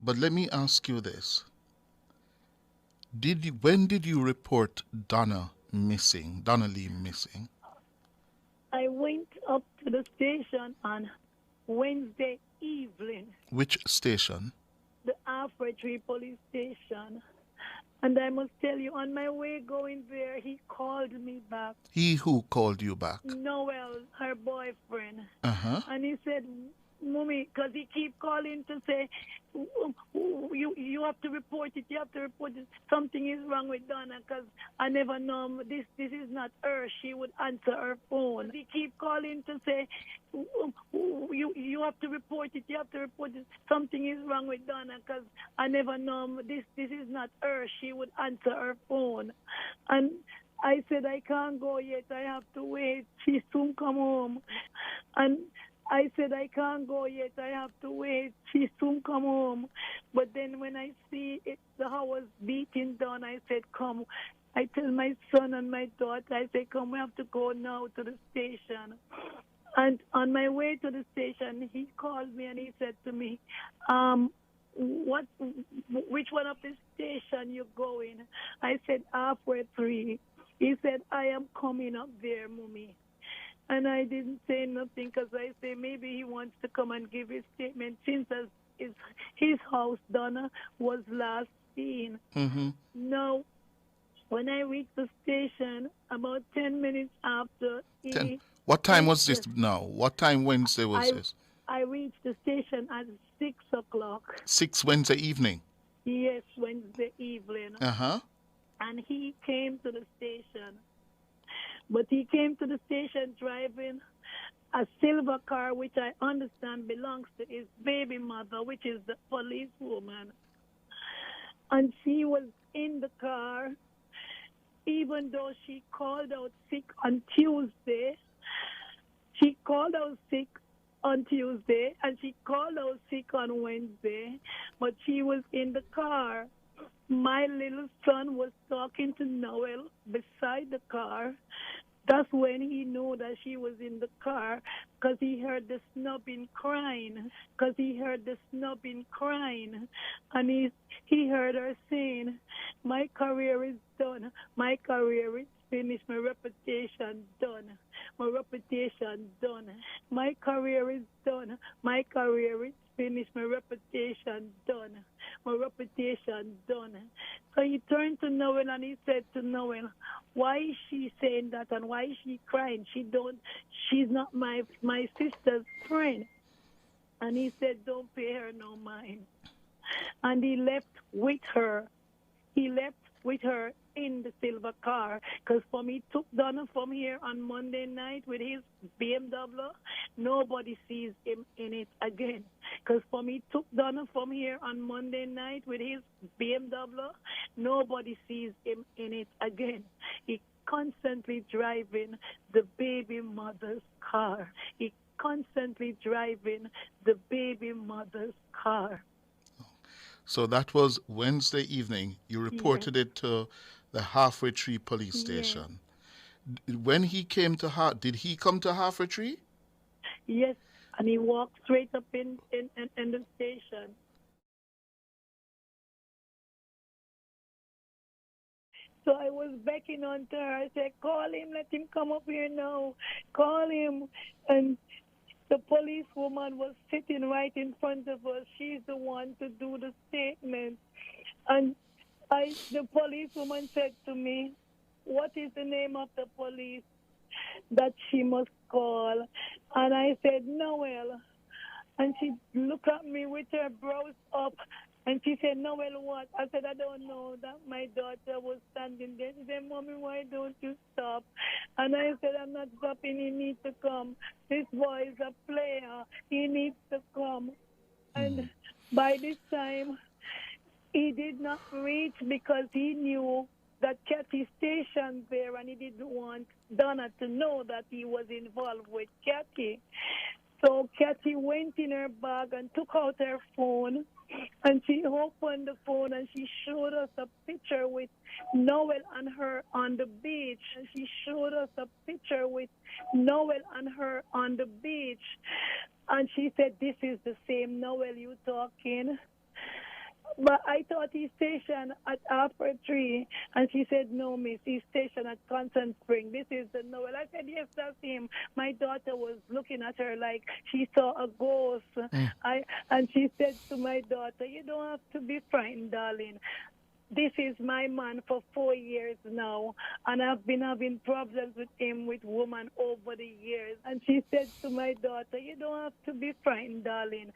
But let me ask you this. When did you report Donnalee missing? I went up to the station on Wednesday evening, Which station? the Alfred Tree police station. And I must tell you, on my way going there, he called me back. He who called you back. Noel, her boyfriend. Uh-huh. And he said, Mommy, because he keep calling to say, you have to report it, you have to report it. Something is wrong with Donna because I never know, this is not her. She would answer her phone. He keep calling to say, you have to report it, you have to report it. Something is wrong with Donna because I never know, this is not her. She would answer her phone. And I said, I can't go yet. I have to wait. She soon come home. And I said, I can't go yet. I have to wait. She soon come home. But then when I see it, the house beating down, I said, come. I tell my son and my daughter, I say, come, we have to go now to the station. And on my way to the station, he called me and he said to me, which one of the station you going? I said, halfway three. He said, I am coming up there, Mommy. And I didn't say nothing because I say maybe he wants to come and give his statement since his house, Donna, was last seen. Mm-hmm. Now, when I reached the station, about 10 minutes after, What time was this now? What time Wednesday was this? I reached the station at 6 o'clock. 6 Wednesday evening. Yes, Wednesday evening. Uh-huh. And he came to the station. But he came to the station driving a silver car, which I understand belongs to his baby mother, which is the policewoman. And she was in the car, even though she called out sick on Tuesday. She called out sick on Tuesday, and she called out sick on Wednesday, but she was in the car. My little son was talking to Noel beside the car. That's when he knew that she was in the car because he heard the snubbing crying. And he heard her saying, my career is done. My career is finished. My reputation done. My reputation done. My career is done. My career is finished. My reputation done. My reputation done. So he turned to Noel and he said to Noel, why is she saying that and why is she crying? She's not my sister's friend. And he said, don't pay her no mind. And he left with her. He left with her in the silver car. Because for me, took Donna from here on Monday night with his BMW. Nobody sees him in it again. Because for me, took Donna from here on Monday night with his BMW. Nobody sees him in it again. He constantly driving the baby mother's car. He constantly driving the baby mother's car. So that was Wednesday evening. You reported it to the Halfway Tree police station. When he came to did he come to Halfway Tree? Yes, and he walked straight up in the station. So I was beckoning on to her. I said, call him, let him come up here now. Call him. And the policewoman was sitting right in front of us. She's the one to do the statement. And the policewoman said to me, what is the name of the police that she must call? And I said, Noel. And she looked at me with her brows up. And she said, Noel, what? I said, I don't know. That my daughter was standing there. She said, Mommy, why don't you stop? And I said, I'm not stopping. He needs to come. This boy is a player. He needs to come. And by this time, he did not reach because he knew that Kathy stationed there and he didn't want Donna to know that he was involved with Kathy. So Kathy went in her bag and took out her phone, and she opened the phone and she showed us a picture with Noel and her on the beach. And she showed us a picture with Noel and her on the beach. And she said, this is the same Noel you talking. But I thought he's stationed at Alfred Tree, and she said, no, miss, he's stationed at Constant Spring. This is the Noel. I said, yes, that's him. My daughter was looking at her like she saw a ghost. And she said to my daughter, you don't have to be frightened, darling. This is my man for 4 years now, and I've been having problems with him with women over the years. And she said to my daughter, you don't have to be frightened, darling.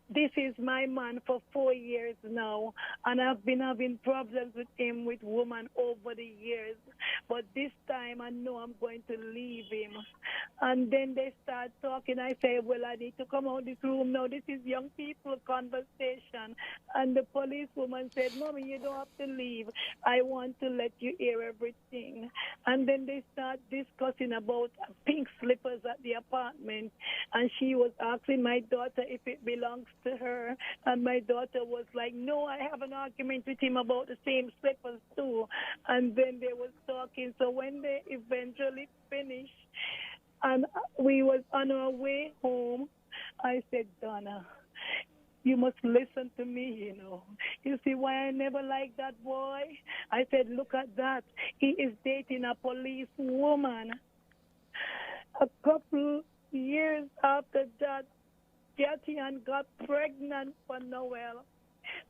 This is my man for 4 years now, and I've been having problems with him with women over the years. But this time I know I'm going to leave him. And then they start talking. I say, well, I need to come out this room now. This is young people conversation. And the policewoman said, Mommy, you don't have to leave. I want to let you hear everything. And then they start discussing about pink slippers at the apartment. And she was asking my daughter if it belongs to her, and my daughter was like, no, I have an argument with him about the same slippers too. And then they was talking. So when they eventually finished and we was on our way home, I said, Donna, you must listen to me, you know. You see why I never liked that boy? I said, look at that. He is dating a police woman. A couple years after that, Jatian got pregnant for Noel.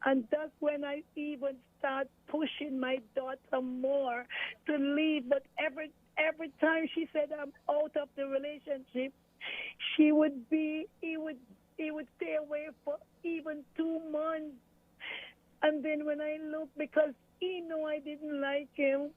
And that's when I even start pushing my daughter more to leave. But every time she said I'm out of the relationship, he would stay away for even 2 months. And then when I look, because he knew I didn't like him,